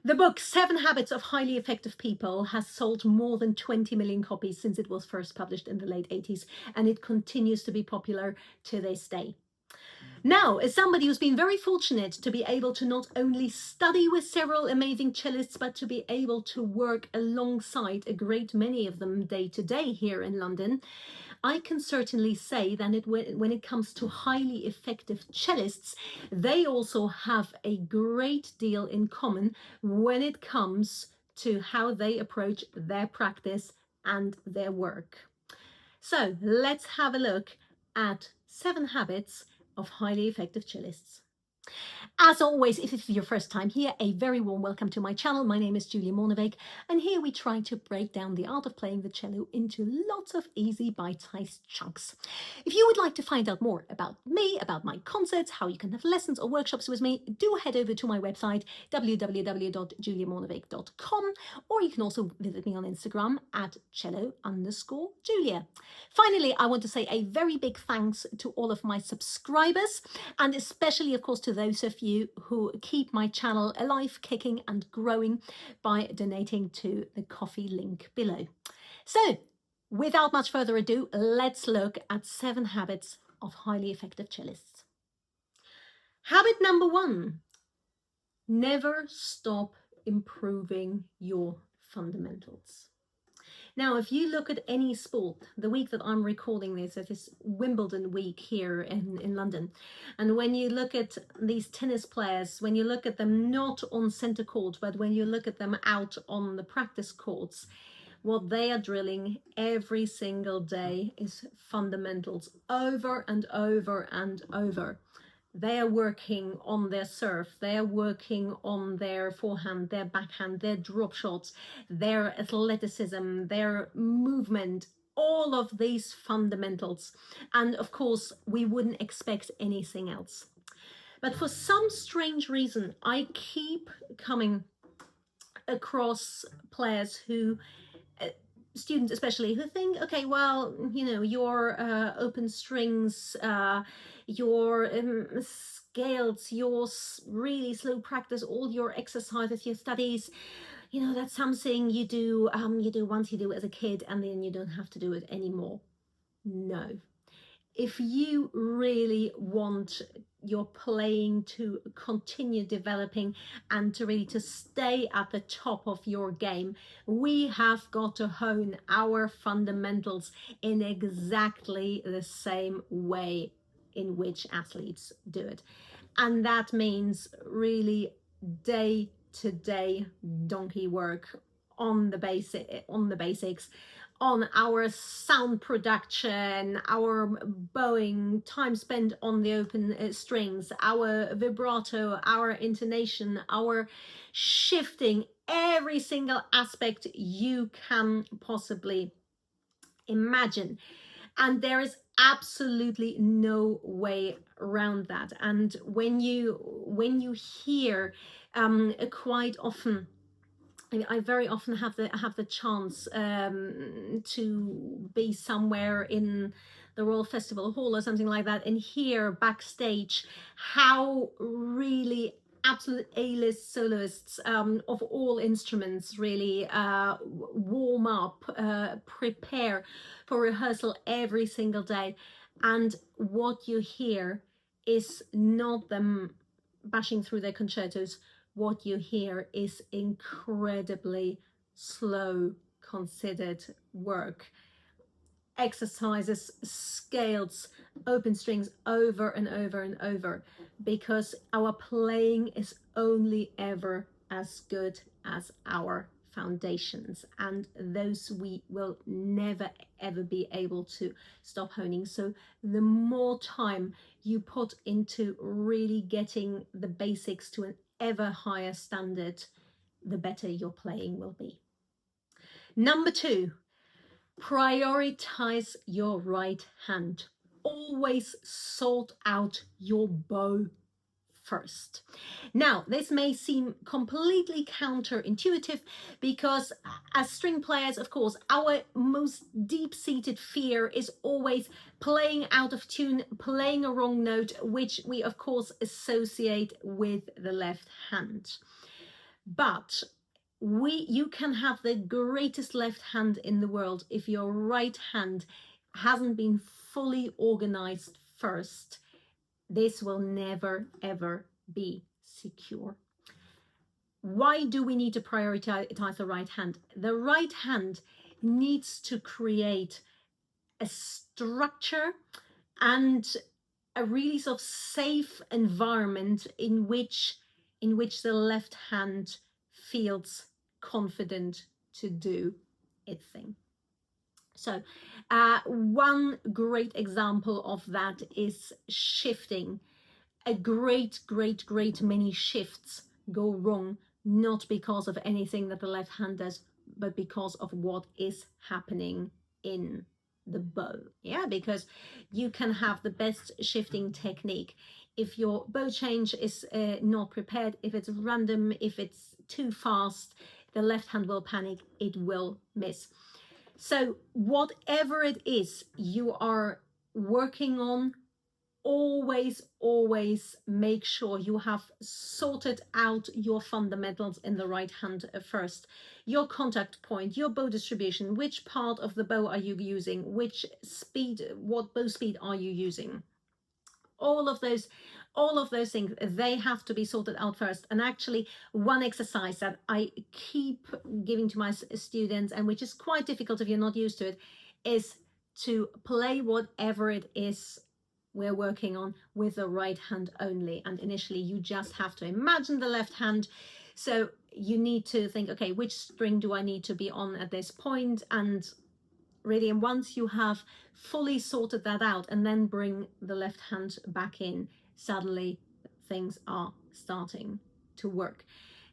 The book 7 Habits of Highly Effective People has sold more than 20 million copies since it was first published in the late 80s, and it continues to be popular to this day. Now, as somebody who's been very fortunate to be able to not only study with several amazing cellists, but to be able to work alongside a great many of them day to day here in London, I can certainly say that when it comes to highly effective cellists, they also have a great deal in common when it comes to how they approach their practice and their work. So let's have a look at 7 habits of highly effective cellists. As always, if it's your first time here, a very warm welcome to my channel. My name is Julia Morneweg, and here we try to break down the art of playing the cello into lots of easy bite-sized chunks. If you would like to find out more about me, about my concerts, how you can have lessons or workshops with me, do head over to my website, www.juliamorneweg.com, or you can also visit me on Instagram at cello_Julia. Finally, I want to say a very big thanks to all of my subscribers, and especially, of course, to those of you who keep my channel alive, kicking and growing by donating to the Ko-fi link below. So, without much further ado, let's look at 7 habits of highly effective cellists. Habit number 1, never stop improving your fundamentals. Now, if you look at any sport, the week that I'm recording this, it is Wimbledon week here in London. And when you look at these tennis players, when you look at them not on centre court, but when you look at them out on the practice courts, what they are drilling every single day is fundamentals over and over and over. They are working on their serve, they are working on their forehand, their backhand, their drop shots, their athleticism, their movement, all of these fundamentals. And of course, we wouldn't expect anything else. But for some strange reason, I keep coming across players who, students especially, who think, okay, well, you know, your open strings, your scales, your really slow practice, all your exercises, your studies, you know, that's something you do once, you do it as a kid, and then you don't have to do it anymore. No. If you really want your playing to continue developing and to really to stay at the top of your game, we have got to hone our fundamentals in exactly the same way in which athletes do it. And that means really day-to-day donkey work on the basics, on our sound production, our bowing, time spent on the open strings, our vibrato, our intonation, our shifting, every single aspect you can possibly imagine. And there is absolutely no way around that. And when you hear quite often, I very often have the chance to be somewhere in the Royal Festival Hall or something like that, and hear backstage how really absolute A-list soloists of all instruments really warm up, prepare for rehearsal every single day. And what you hear is not them bashing through their concertos. What you hear is incredibly slow, considered work. Exercises, scales, open strings over and over and over, because our playing is only ever as good as our foundations, and those we will never ever be able to stop honing. So the more time you put into really getting the basics to an ever higher standard, the better your playing will be. Number 2, prioritize your right hand. Always sort out your bow first. Now, this may seem completely counterintuitive, because as string players, of course, our most deep-seated fear is always playing out of tune, playing a wrong note, which we of course associate with the left hand. But you can have the greatest left hand in the world. If your right hand hasn't been fully organized first, this will never ever be secure. Why do we need to prioritize the right hand? The right hand needs to create a structure and a really sort of safe environment in which the left hand feels confident to do its thing. So one great example of that is shifting. A great many shifts go wrong, not because of anything that the left hand does, but because of what is happening in the bow. Yeah, because you can have the best shifting technique. If your bow change is not prepared, if it's random, if it's too fast, the left hand will panic, it will miss. So whatever it is you are working on, always make sure you have sorted out your fundamentals in the right hand first. Your contact point, your bow distribution, which part of the bow are you using, which speed, what bow speed are you using. All of those things, they have to be sorted out first. And actually, one exercise that I keep giving to my students, and which is quite difficult if you're not used to it, is to play whatever it is we're working on with the right hand only. And initially you just have to imagine the left hand. So you need to think, okay, which string do I need to be on at this point? And really, and once you have fully sorted that out and then bring the left hand back in, suddenly things are starting to work.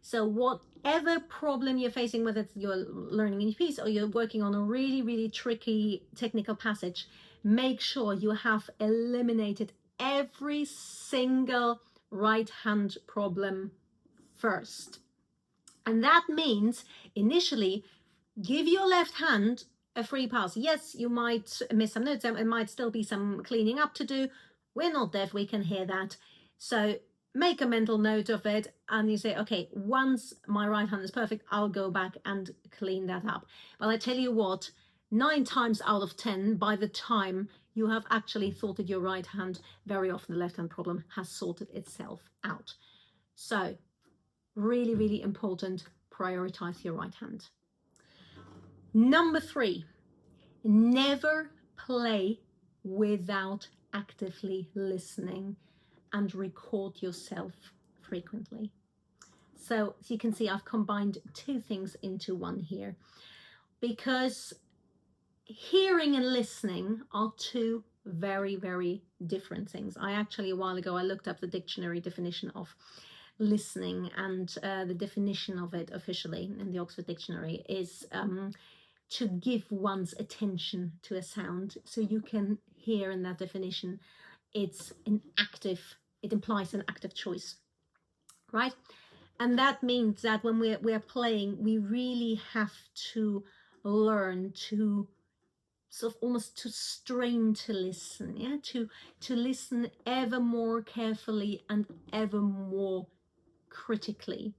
So whatever problem you're facing, whether it's you're learning a new piece or you're working on a really tricky technical passage, make sure you have eliminated every single right hand problem first. And that means initially give your left hand a free pass. Yes, you might miss some notes, there might still be some cleaning up to do. We're not deaf, we can hear that. So make a mental note of it and you say, okay, once my right hand is perfect, I'll go back and clean that up. But I tell you what, 9 times out of 10, by the time you have actually sorted your right hand, very often the left hand problem has sorted itself out. So really important, prioritize your right hand. Number 3, never play without actively listening and record yourself frequently. So as you can see, I've combined 2 things into one here, because hearing and listening are 2 very different things. I actually, a while ago, I looked up the dictionary definition of listening, and the definition of it officially in the Oxford Dictionary is to give one's attention to a sound. So you can hear in that definition, it implies an active choice, right? And that means that when we're playing, we really have to learn to sort of almost to strain to listen, yeah, to listen ever more carefully and ever more critically.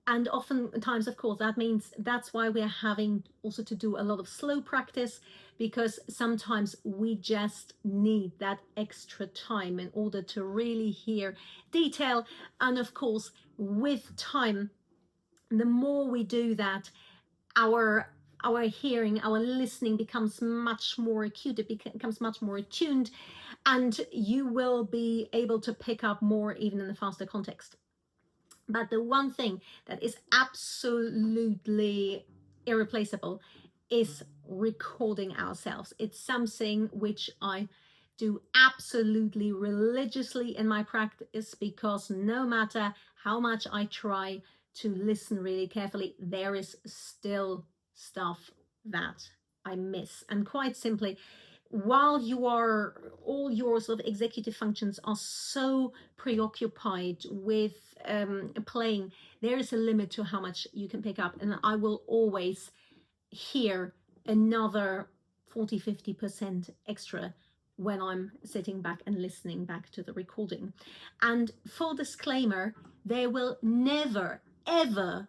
And oftentimes, of course, that means that's why we're having also to do a lot of slow practice, because sometimes we just need that extra time in order to really hear detail. And of course, with time, the more we do that, our hearing, our listening becomes much more acute, it becomes much more attuned, and you will be able to pick up more even in the faster context. But the one thing that is absolutely irreplaceable is recording ourselves. It's something which I do absolutely religiously in my practice, because no matter how much I try to listen really carefully, there is still stuff that I miss. And quite simply, while all your sort of executive functions are so preoccupied with playing, there is a limit to how much you can pick up. And I will always hear another 40-50% extra when I'm sitting back and listening back to the recording. And full disclaimer, there will never ever,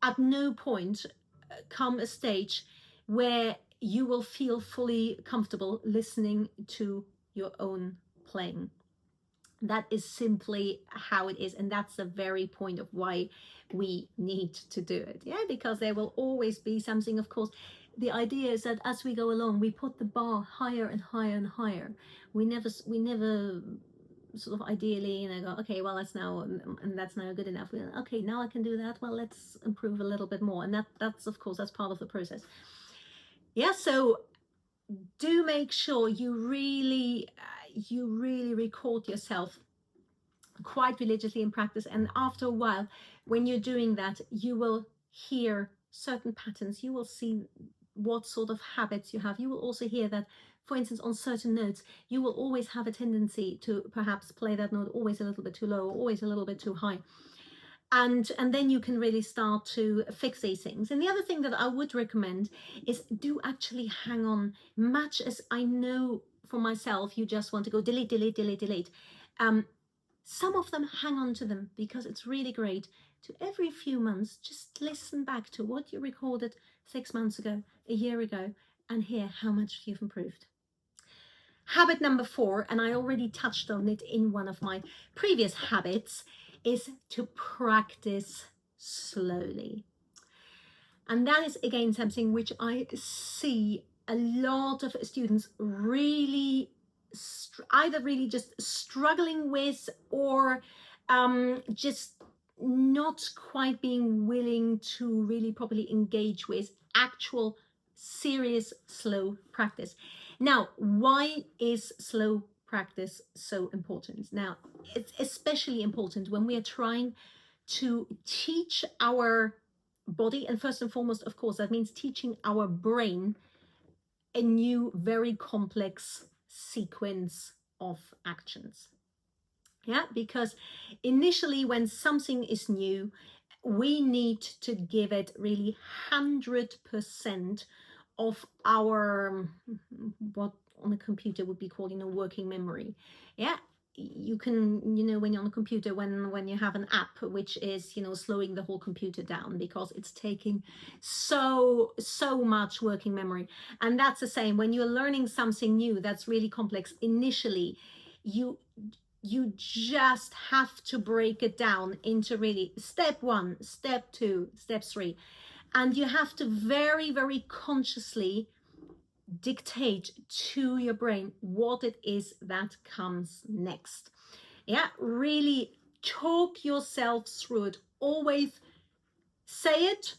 at no point, come a stage where you will feel fully comfortable listening to your own playing. That is simply how it is, and that's the very point of why we need to do it. Yeah, because there will always be something. Of course, the idea is that as we go along, we put the bar higher and higher and higher. We never sort of ideally, go, okay, well, that's now good enough. Okay, now I can do that. Well, let's improve a little bit more, and that's of course, that's part of the process. Yeah, so do make sure you really record yourself quite religiously in practice, and after a while, when you're doing that, you will hear certain patterns. You will see what sort of habits you have. You will also hear that, for instance, on certain notes, you will always have a tendency to perhaps play that note always a little bit too low or always a little bit too high. And then you can really start to fix these things. And the other thing that I would recommend is do actually hang on. Much as I know for myself, you just want to go delete, delete, delete, delete. Some of them, hang on to them, because it's really great to every few months just listen back to what you recorded 6 months ago, a year ago, and hear how much you've improved. Habit number 4, and I already touched on it in one of my previous habits, is to practice slowly. And that is again something which I see a lot of students really either really just struggling with, or just not quite being willing to really properly engage with actual serious slow practice. Now, why is slow practice so important? Now, it's especially important when we are trying to teach our body, and first and foremost, of course, that means teaching our brain a new, very complex sequence of actions. Yeah, because initially when something is new, we need to give it really 100% of our, what on a computer would be called, working memory. Yeah, you can, when you're on a computer, when you have an app which is, slowing the whole computer down because it's taking so much working memory. And that's the same when you're learning something new that's really complex. Initially, you just have to break it down into really step 1, step 2, step 3. And you have to very, very consciously dictate to your brain what it is that comes next. Yeah, really talk yourself through it. Always say it,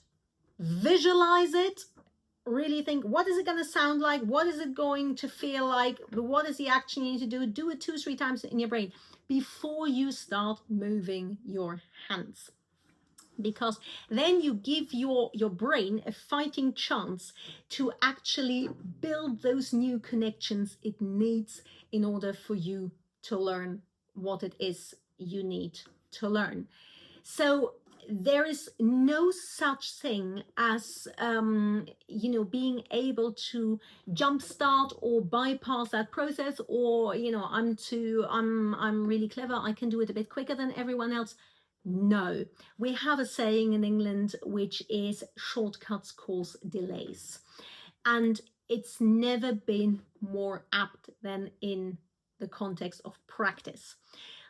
visualize it, really think, what is it going to sound like? What is it going to feel like? What is the action you need to do? Do it 2-3 times in your brain before you start moving your hands. Because then you give your brain a fighting chance to actually build those new connections it needs in order for you to learn what it is you need to learn. So there is no such thing as being able to jumpstart or bypass that process, or I'm really clever, I can do it a bit quicker than everyone else. No, we have a saying in England which is shortcuts cause delays, and it's never been more apt than in the context of practice.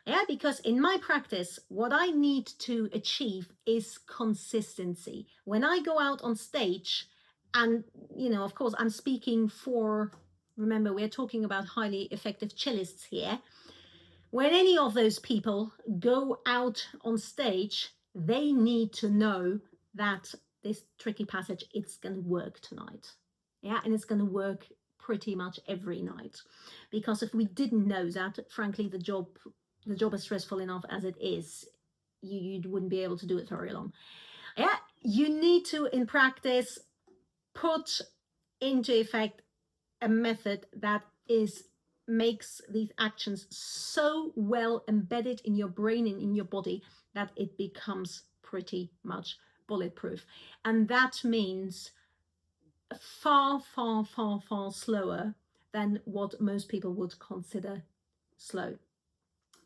Yeah, because in my practice, what I need to achieve is consistency. When I go out on stage, and of course I'm speaking for, remember, we're talking about highly effective cellists here. When any of those people go out on stage, they need to know that this tricky passage, it's going to work tonight. Yeah, and it's going to work pretty much every night. Because if we didn't know that, frankly, the job is stressful enough as it is. You wouldn't be able to do it very long. Yeah, you need to, in practice, put into effect a method that makes these actions so well embedded in your brain and in your body that it becomes pretty much bulletproof. And that means far slower than what most people would consider slow.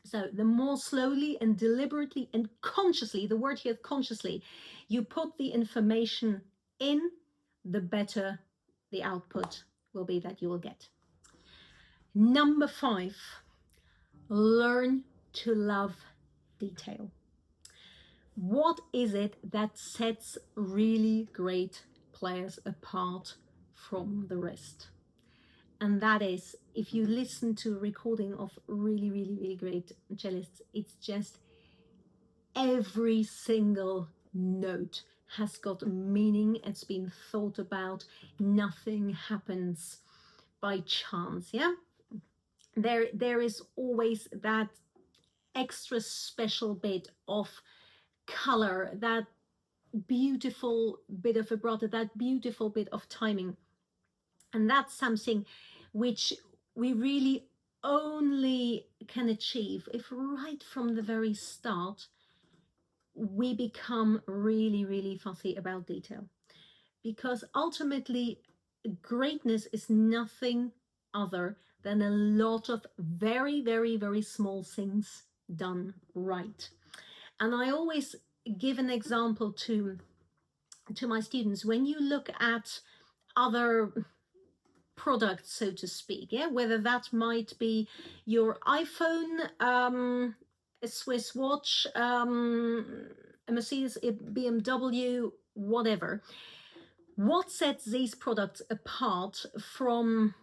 So the more slowly and deliberately and consciously, the word here consciously, you put the information in, the better the output will be that you will get. Number 5, learn to love detail. What is it that sets really great players apart from the rest? And that is, if you listen to a recording of really great cellists, it's just every single note has got meaning. It's been thought about. Nothing happens by chance. Yeah, there is always that extra special bit of color, that beautiful bit of vibrato, that beautiful bit of timing. And that's something which we really only can achieve if right from the very start we become really fussy about detail. Because ultimately greatness is nothing other than a lot of very small things done right. And I always give an example to my students. When you look at other products, so to speak, yeah, whether that might be your iPhone, a Swiss watch, a Mercedes, a BMW, whatever, what sets these products apart from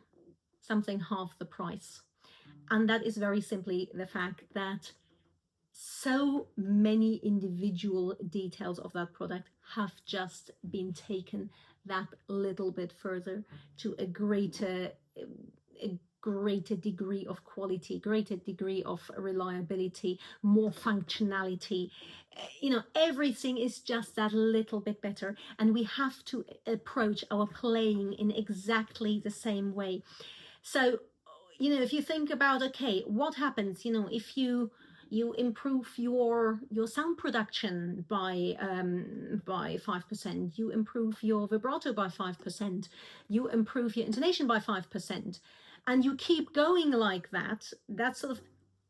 something half the price? And that is very simply the fact that so many individual details of that product have just been taken that little bit further to a greater degree of quality, greater degree of reliability, more functionality. You know, everything is just that little bit better, and we have to approach our playing in exactly the same way. So, you know, if you think about, okay, what happens, you know, if you improve your sound production by 5%, you improve your vibrato by 5%, you improve your intonation by 5%, and you keep going like that, that sort of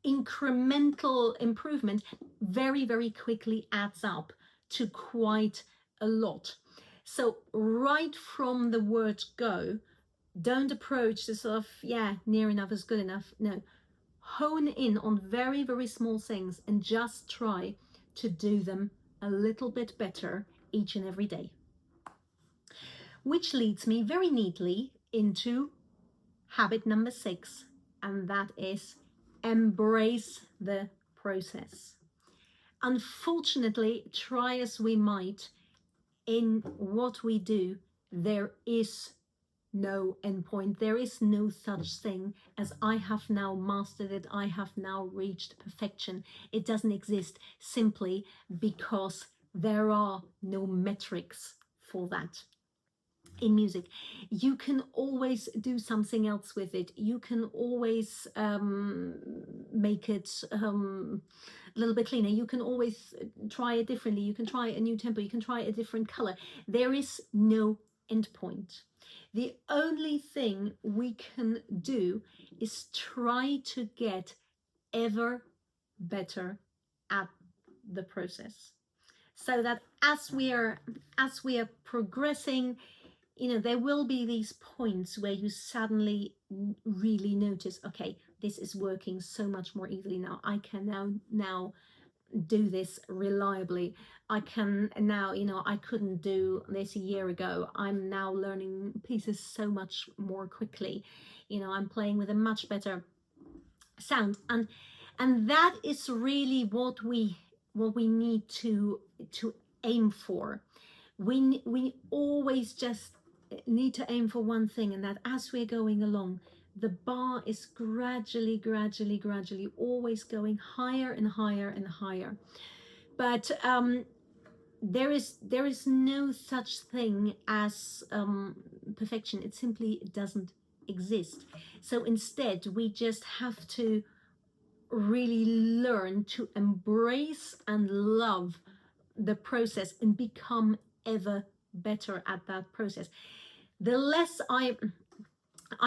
incremental improvement very quickly adds up to quite a lot. So right from the word go, don't approach the sort of, yeah, near enough is good enough. No, hone in on very small things and just try to do them a little bit better each and every day. Which leads me very neatly into habit number 6, and that is embrace the process. Unfortunately, try as we might, in what we do, there is no endpoint. There is no such thing as I have now mastered it, I have now reached perfection. It doesn't exist, simply because there are no metrics for that. In music, you can always do something else with it. You can always make it a little bit cleaner. You can always try it differently. You can try a new tempo. You can try a different color. There is no end point. The only thing we can do is try to get ever better at the process, so that as we are progressing, you know, there will be these points where you suddenly really notice, okay, this is working so much more easily now. I can now do this reliably. I can now, you know, I couldn't do this a year ago. I'm now learning pieces so much more quickly. You know, I'm playing with a much better sound, and that is really what we need to aim for. We always just need to aim for one thing, and that as we're going along, the bar is gradually always going higher and higher. But there is no such thing as perfection. It simply doesn't exist. So instead, we just have to really learn to embrace and love the process and become ever better at that process. The less I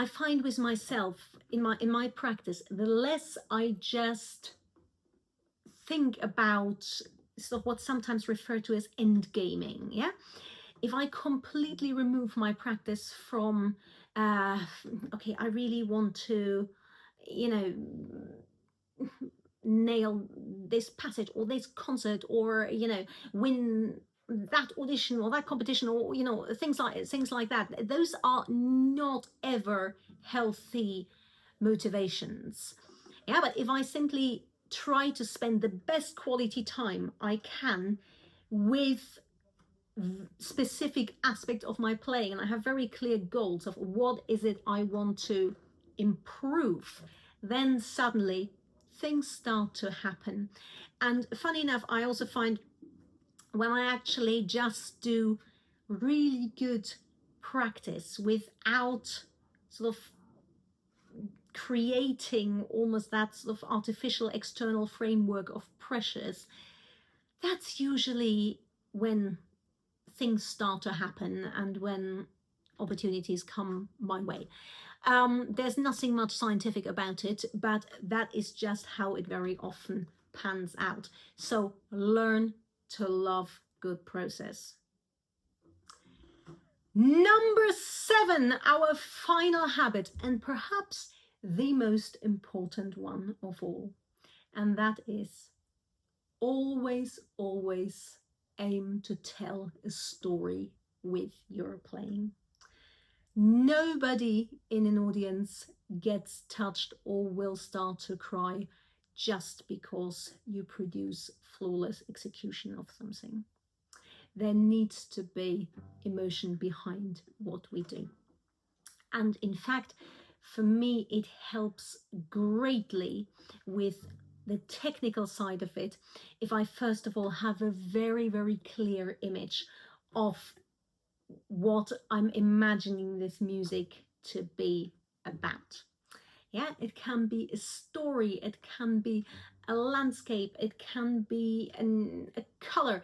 find with myself in my practice, the less I just think about sort of what's sometimes referred to as end gaming. Yeah, if I completely remove my practice from, okay, I really want to, you know, nail this passage or this concert, or, you know, win that audition or that competition, or, you know, things like that. Those are not ever healthy motivations. Yeah, but if I simply try to spend the best quality time I can with specific aspect of my playing, and I have very clear goals of what is it I want to improve, then suddenly things start to happen. And funny enough, I also find when I actually just do really good practice without sort of creating almost that sort of artificial external framework of pressures, that's usually when things start to happen and when opportunities come my way. There's nothing much scientific about it, but that is just how it very often pans out. So learn to love good process. Number 7, our final habit, and perhaps the most important one of all, and that is always aim to tell a story with your playing. Nobody in an audience gets touched or will start to cry just because you produce flawless execution of something. There needs to be emotion behind what we do. And in fact, for me, it helps greatly with the technical side of it if I first of all have a very clear image of what I'm imagining this music to be about. Yeah, it can be a story, it can be a landscape, it can be a color,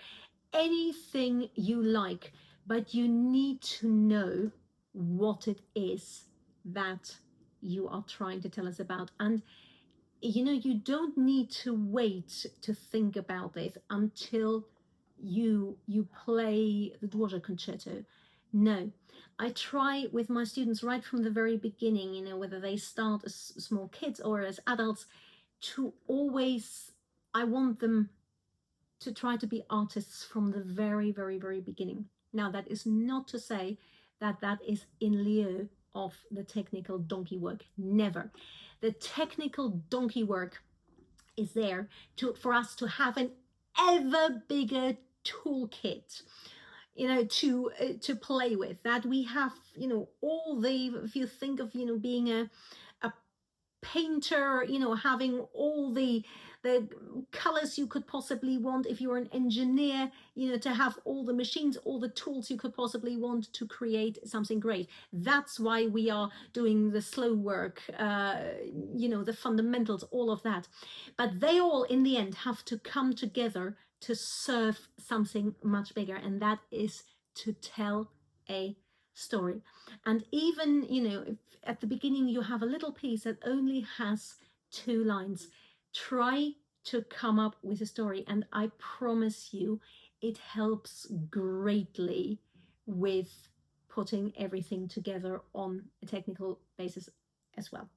anything you like, but you need to know what it is that you are trying to tell us about. And you know, you don't need to wait to think about it until you play the Dvorak concerto. No, I try with my students right from the very beginning, you know, whether they start as small kids or as adults, to always, I want them to try to be artists from the very beginning. Now, that is not to say that that is in lieu of the technical donkey work. Never. The technical donkey work is there for us to have an ever bigger toolkit, you know, to play with, that we have, you know, all the, if you think of, you know, being a painter, you know, having all the colors you could possibly want, if you're an engineer, you know, to have all the machines, all the tools you could possibly want to create something great. That's why we are doing the slow work, you know, the fundamentals, all of that. But they all in the end have to come together to serve something much bigger, and that is to tell a story. And even, you know, if at the beginning you have a little piece that only has 2 lines, try to come up with a story, and I promise you it helps greatly with putting everything together on a technical basis as well.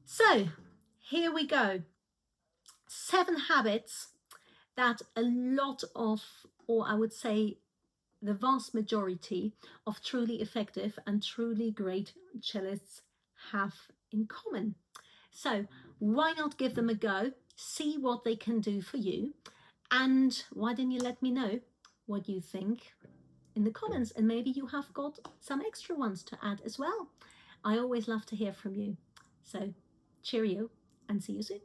So here we go. 7 habits that a lot of, or I would say the vast majority of truly effective and truly great cellists have in common. So why not give them a go, see what they can do for you, and why don't you let me know what you think in the comments, and maybe you have got some extra ones to add as well. I always love to hear from you. So cheerio and see you soon.